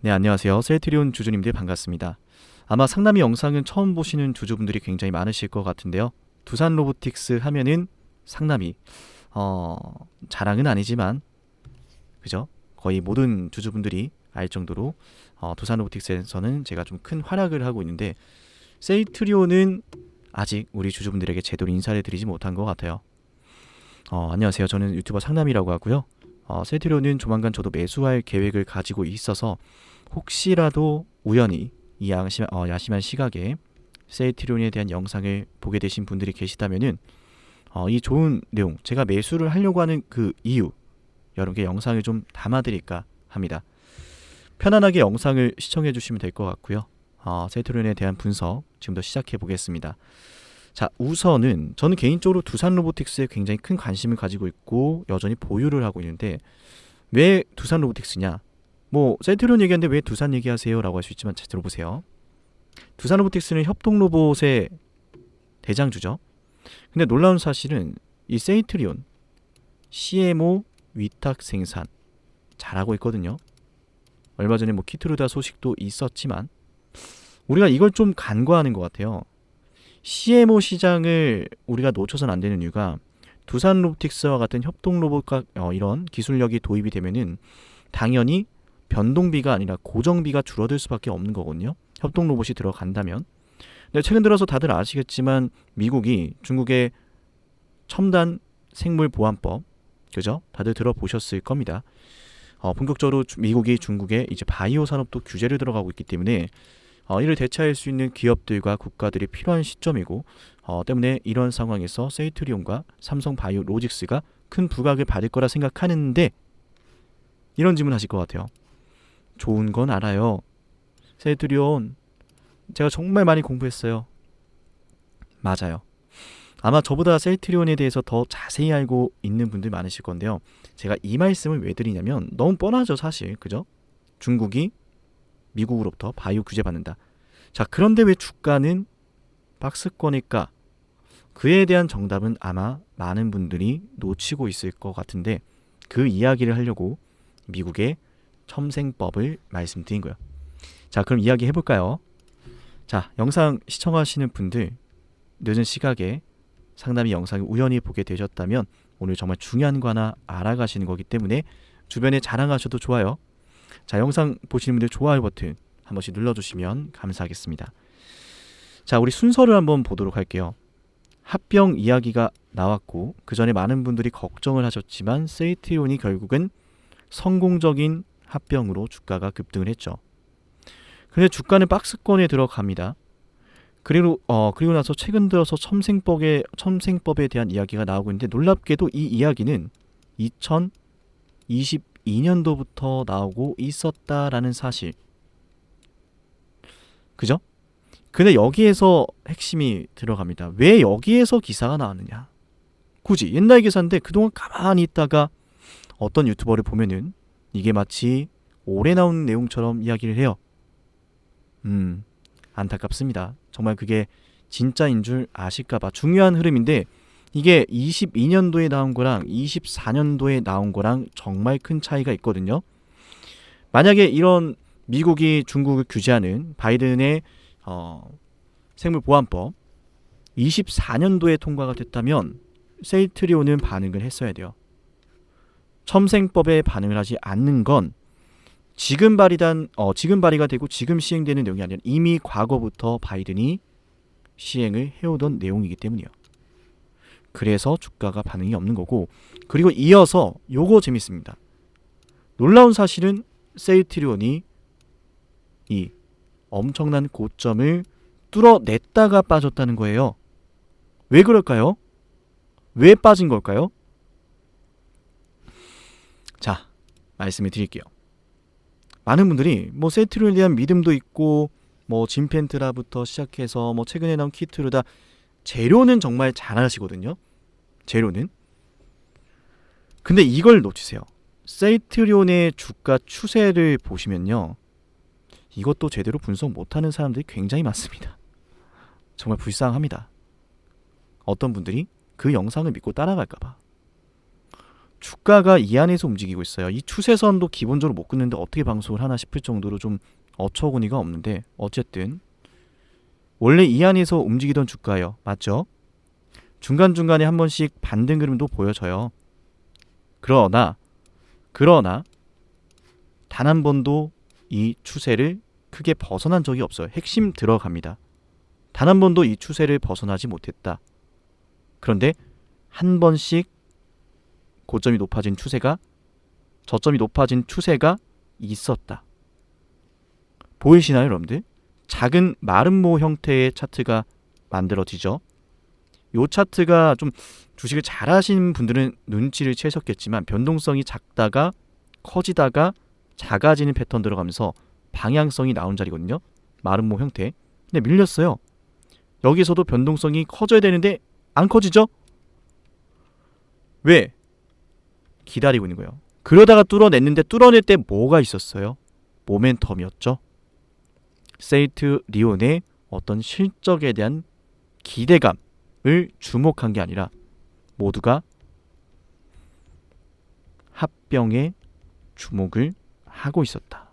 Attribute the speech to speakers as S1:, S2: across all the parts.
S1: 네, 안녕하세요. 셀트리온 주주님들 반갑습니다. 아마 상남이 영상은 처음 보시는 주주분들이 굉장히 많으실 것 같은데요. 두산 로보틱스 하면은 상남이 어, 자랑은 아니지만 그죠? 거의 모든 주주분들이 알 정도로 두산 로보틱스에서는 제가 좀 큰 활약을 하고 있는데 셀트리온은 아직 우리 주주분들에게 제대로 인사를 드리지 못한 것 같아요. 안녕하세요. 저는 유튜버 상남이라고 하고요. 셀트리온은 조만간 저도 매수할 계획을 가지고 있어서 혹시라도 우연히 이 야심한 시각에 셀트리온에 대한 영상을 보게 되신 분들이 계시다면은 이 좋은 내용, 제가 매수를 하려고 하는 그 이유, 여러분께 영상을 좀 담아드릴까 합니다. 편안하게 영상을 시청해 주시면 될 것 같고요. 셀트리온에 대한 분석 지금부터 시작해 보겠습니다. 자, 우선은 저는 개인적으로 두산 로보틱스에 굉장히 큰 관심을 가지고 있고 여전히 보유를 하고 있는데, 왜 두산 로보틱스냐? 뭐 셀트리온 얘기하는데 왜 두산 얘기하세요? 라고 할 수 있지만 잘 들어보세요. 두산 로보틱스는 협동 로봇의 대장주죠. 근데 놀라운 사실은 이 셀트리온 CMO 위탁 생산 잘하고 있거든요. 얼마 전에 뭐 키트루다 소식도 있었지만 우리가 이걸 좀 간과하는 것 같아요. CMO 시장을 우리가 놓쳐서는 안 되는 이유가, 두산 로보틱스와 같은 협동 로봇과 이런 기술력이 도입이 되면은 당연히 변동비가 아니라 고정비가 줄어들 수밖에 없는 거거든요. 협동 로봇이 들어간다면. 근데 최근 들어서 다들 아시겠지만 미국이 중국의 첨단 생물 보안법, 그죠? 다들 들어보셨을 겁니다. 본격적으로 미국이 중국의 이제 바이오 산업도 규제를 들어가고 있기 때문에 이를 대체할 수 있는 기업들과 국가들이 필요한 시점이고, 때문에 이런 상황에서 셀트리온과 삼성 바이오로직스가 큰 부각을 받을 거라 생각하는데, 이런 질문 하실 것 같아요. 좋은 건 알아요. 셀트리온 제가 정말 많이 공부했어요. 맞아요. 아마 저보다 셀트리온에 대해서 더 자세히 알고 있는 분들 많으실 건데요. 제가 이 말씀을 왜 드리냐면 너무 뻔하죠, 사실. 그죠? 중국이 미국으로부터 바이오 규제 받는다. 자, 그런데 왜 주가는 박스권일까? 그에 대한 정답은 아마 많은 분들이 놓치고 있을 것 같은데, 그 이야기를 하려고 미국의 첨생법을 말씀드린 거예요. 자, 그럼 이야기 해볼까요? 자, 영상 시청하시는 분들, 늦은 시각에 상담이 영상을 우연히 보게 되셨다면 오늘 정말 중요한 거 하나 알아가시는 거기 때문에 주변에 자랑하셔도 좋아요. 자, 영상 보시는 분들 좋아요 버튼 한 번씩 눌러주시면 감사하겠습니다. 자, 우리 순서를 한번 보도록 할게요. 합병 이야기가 나왔고, 그 전에 많은 분들이 걱정을 하셨지만 셀트리온이 결국은 성공적인 합병으로 주가가 급등을 했죠. 근데 주가는 박스권에 들어갑니다. 그리고 나서 최근 들어서 첨생법에 대한 이야기가 나오고 있는데, 놀랍게도 이 이야기는 2022년도부터 나오고 있었다라는 사실. 그죠? 근데 여기에서 핵심이 들어갑니다. 왜 여기에서 기사가 나왔느냐? 굳이 옛날 기사인데 그동안 가만히 있다가 어떤 유튜버를 보면은 이게 마치 올해 나온 내용처럼 이야기를 해요. 안타깝습니다. 정말 그게 진짜인 줄 아실까봐. 중요한 흐름인데 이게 22년도에 나온 거랑 24년도에 나온 거랑 정말 큰 차이가 있거든요. 만약에 이런 미국이 중국을 규제하는 바이든의 생물보안법 24년도에 통과가 됐다면 셀트리온은 반응을 했어야 돼요. 첨생법에 반응을 하지 않는 건 지금 발의가 되고 지금 시행되는 내용이 아니라 이미 과거부터 바이든이 시행을 해오던 내용이기 때문이에요. 그래서 주가가 반응이 없는 거고, 그리고 이어서 요거 재밌습니다. 놀라운 사실은 셀트리온이 이 엄청난 고점을 뚫어냈다가 빠졌다는 거예요. 왜 그럴까요? 왜 빠진 걸까요? 자, 말씀을 드릴게요. 많은 분들이 뭐 셀트리온에 대한 믿음도 있고, 뭐 진펜트라부터 시작해서 뭐 최근에 나온 키트루다, 재료는 정말 잘하시거든요. 재료는. 근데 이걸 놓치세요. 셀트리온의 주가 추세를 보시면요, 이것도 제대로 분석 못하는 사람들이 굉장히 많습니다. 정말 불쌍합니다. 어떤 분들이 그 영상을 믿고 따라갈까봐. 주가가 이 안에서 움직이고 있어요. 이 추세선도 기본적으로 못 끊는데 어떻게 방송을 하나 싶을 정도로 좀 어처구니가 없는데, 어쨌든 원래 이 안에서 움직이던 주가예요. 맞죠? 중간중간에 한 번씩 반등 그림도 보여져요. 그러나 단 한 번도 이 추세를 크게 벗어난 적이 없어요. 핵심 들어갑니다. 단 한 번도 이 추세를 벗어나지 못했다. 그런데 한 번씩 고점이 높아진 추세가, 저점이 높아진 추세가 있었다. 보이시나요, 여러분들? 작은 마름모 형태의 차트가 만들어지죠. 이 차트가 좀 주식을 잘 하시는 분들은 눈치를 채셨겠지만 변동성이 작다가 커지다가 작아지는 패턴 들어가면서 방향성이 나온 자리거든요. 마름모 형태. 근데 밀렸어요. 여기서도 변동성이 커져야 되는데 안 커지죠? 왜? 기다리고 있는 거예요. 그러다가 뚫어냈는데 뚫어낼 때 뭐가 있었어요? 모멘텀이었죠. 세이트 리온의 어떤 실적에 대한 기대감을 주목한 게 아니라 모두가 합병에 주목을 하고 있었다.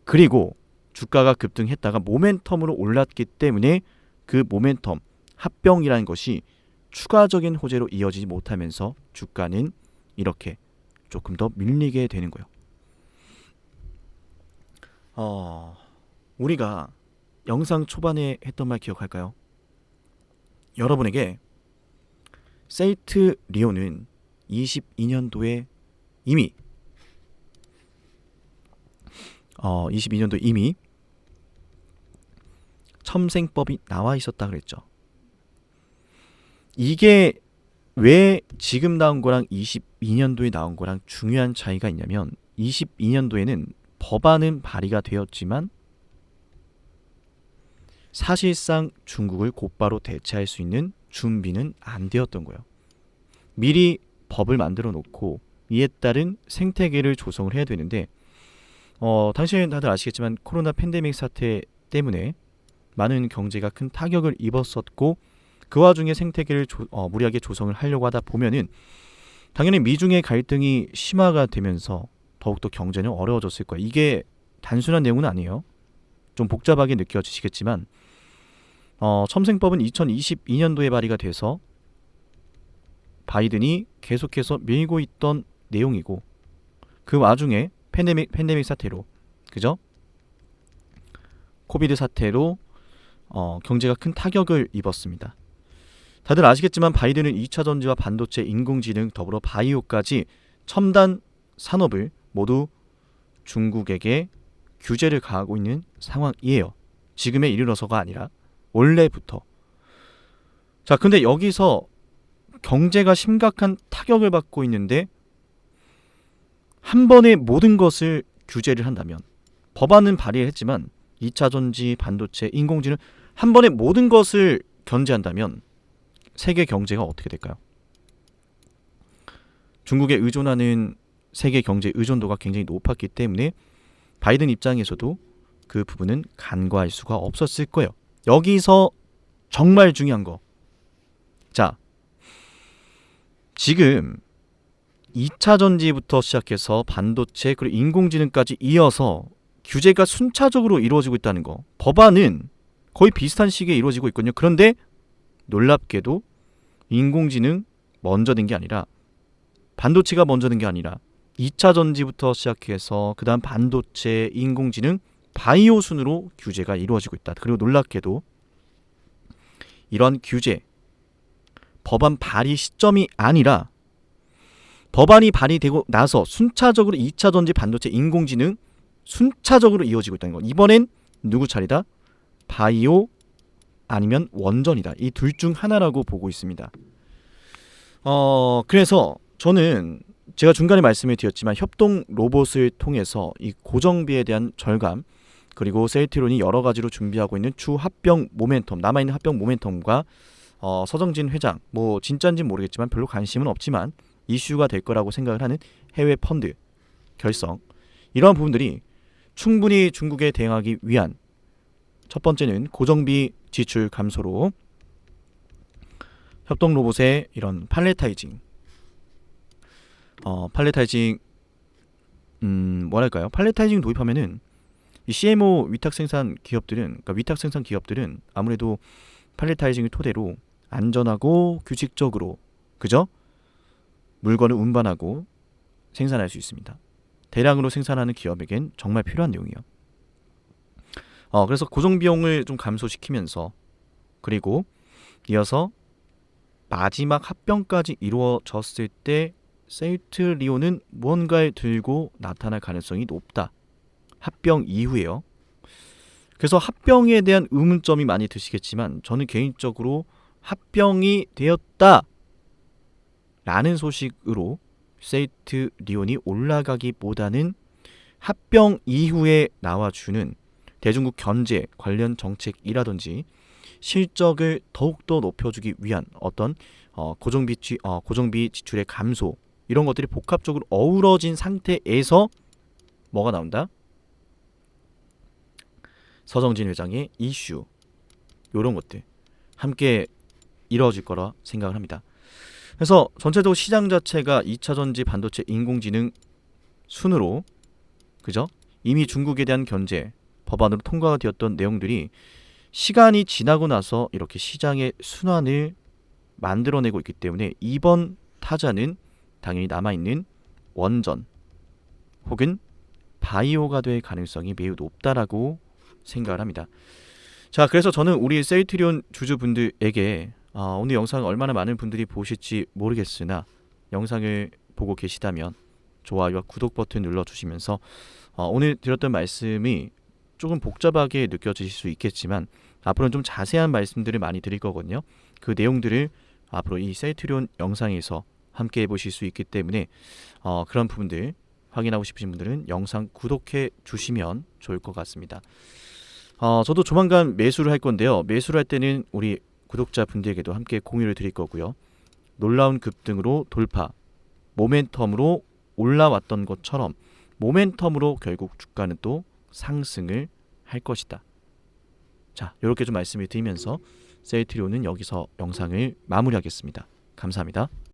S1: 그리고 주가가 급등했다가 모멘텀으로 올랐기 때문에 그 모멘텀, 합병이라는 것이 추가적인 호재로 이어지지 못하면서 주가는 이렇게 조금 더 밀리게 되는 거예요. 우리가 영상 초반에 했던 말 기억할까요? 여러분에게 세이트 리온은 22년도에 이미 22년도에 이미 첨생법이 나와 있었다 그랬죠. 이게 왜 지금 나온 거랑 22년도에 나온 거랑 중요한 차이가 있냐면 22년도에는 법안은 발의가 되었지만 사실상 중국을 곧바로 대체할 수 있는 준비는 안 되었던 거예요. 미리 법을 만들어 놓고 이에 따른 생태계를 조성을 해야 되는데 당신은 다들 아시겠지만 코로나 팬데믹 사태 때문에 많은 경제가 큰 타격을 입었었고 그 와중에 생태계를 무리하게 조성을 하려고 하다 보면은 당연히 미중의 갈등이 심화가 되면서 더욱더 경제는 어려워졌을 거예요. 이게 단순한 내용은 아니에요. 좀 복잡하게 느껴지시겠지만 첨생법은 2022년도에 발의가 돼서 바이든이 계속해서 밀고 있던 내용이고 그 와중에 팬데믹 사태로 그죠? 코비드 사태로 경제가 큰 타격을 입었습니다. 다들 아시겠지만 바이든은 2차 전지와 반도체, 인공지능, 더불어 바이오까지 첨단 산업을 모두 중국에게 규제를 가하고 있는 상황이에요. 지금에 이르러서가 아니라 원래부터. 자, 근데 여기서 경제가 심각한 타격을 받고 있는데 한 번에 모든 것을 규제를 한다면 법안은 발의를 했지만 2차 전지, 반도체, 인공지능 한 번에 모든 것을 견제한다면 세계 경제가 어떻게 될까요? 중국에 의존하는 세계 경제 의존도가 굉장히 높았기 때문에 바이든 입장에서도 그 부분은 간과할 수가 없었을 거예요. 여기서 정말 중요한 거. 자, 지금 2차 전지부터 시작해서 반도체 그리고 인공지능까지 이어서 규제가 순차적으로 이루어지고 있다는 거. 법안은 거의 비슷한 시기에 이루어지고 있거든요. 그런데 놀랍게도 인공지능 먼저 된 게 아니라 반도체가 먼저 된 게 아니라 2차 전지부터 시작해서 그 다음 반도체, 인공지능, 바이오 순으로 규제가 이루어지고 있다. 그리고 놀랍게도 이런 규제, 법안 발의 시점이 아니라 법안이 발의되고 나서 순차적으로 2차 전지, 반도체, 인공지능 순차적으로 이어지고 있다는 거. 이번엔 누구 차례다? 바이오 아니면 원전이다. 이 둘 중 하나라고 보고 있습니다. 그래서 저는 제가 중간에 말씀을 드렸지만 협동 로봇을 통해서 이 고정비에 대한 절감 그리고 세이트론이 여러 가지로 준비하고 있는 주 합병 모멘텀, 남아있는 합병 모멘텀과 서정진 회장, 뭐 진짜인지는 모르겠지만 별로 관심은 없지만 이슈가 될 거라고 생각을 하는 해외 펀드 결성, 이러한 부분들이 충분히 중국에 대응하기 위한 첫 번째는 고정비 지출 감소로 협동 로봇의 이런 팔레타이징, 팔레타이징 뭐랄까요? 팔레타이징 도입하면은 이 CMO 위탁 생산 기업들은, 그러니까 위탁 생산 기업들은 아무래도 팔레타이징을 토대로 안전하고 규칙적으로, 그죠? 물건을 운반하고 생산할 수 있습니다. 대량으로 생산하는 기업에겐 정말 필요한 내용이에요. 그래서 고정 비용을 좀 감소시키면서, 그리고 이어서 마지막 합병까지 이루어졌을 때 세이트리온은 무언가를 들고 나타날 가능성이 높다. 합병 이후에요. 그래서 합병에 대한 의문점이 많이 드시겠지만 저는 개인적으로 합병이 되었다 라는 소식으로 세이트리온이 올라가기보다는 합병 이후에 나와주는 대중국 견제 관련 정책이라든지 실적을 더욱더 높여주기 위한 어떤 고정비 지출의 감소, 이런 것들이 복합적으로 어우러진 상태에서 뭐가 나온다? 서정진 회장의 이슈, 이런 것들 함께 이루어질 거라 생각을 합니다. 그래서 전체적으로 시장 자체가 2차전지 반도체 인공지능 순으로, 그죠? 이미 중국에 대한 견제 법안으로 통과가 되었던 내용들이 시간이 지나고 나서 이렇게 시장의 순환을 만들어내고 있기 때문에 이번 타자는 당연히 남아있는 원전 혹은 바이오가 될 가능성이 매우 높다라고 생각을 합니다. 자, 그래서 저는 우리 세이트리온 주주분들에게 오늘 영상을 얼마나 많은 분들이 보실지 모르겠으나 영상을 보고 계시다면 좋아요와 구독 버튼 눌러주시면서 오늘 드렸던 말씀이 조금 복잡하게 느껴지실 수 있겠지만 앞으로는 좀 자세한 말씀들을 많이 드릴 거거든요. 그 내용들을 앞으로 이 세이트리온 영상에서 함께 해보실 수 있기 때문에 그런 부분들 확인하고 싶으신 분들은 영상 구독해 주시면 좋을 것 같습니다. 저도 조만간 매수를 할 건데요. 매수를 할 때는 우리 구독자분들에게도 함께 공유를 드릴 거고요. 놀라운 급등으로 돌파, 모멘텀으로 올라왔던 것처럼 모멘텀으로 결국 주가는 또 상승을 할 것이다. 자, 이렇게 좀 말씀을 드리면서 세이트리온은 여기서 영상을 마무리하겠습니다. 감사합니다.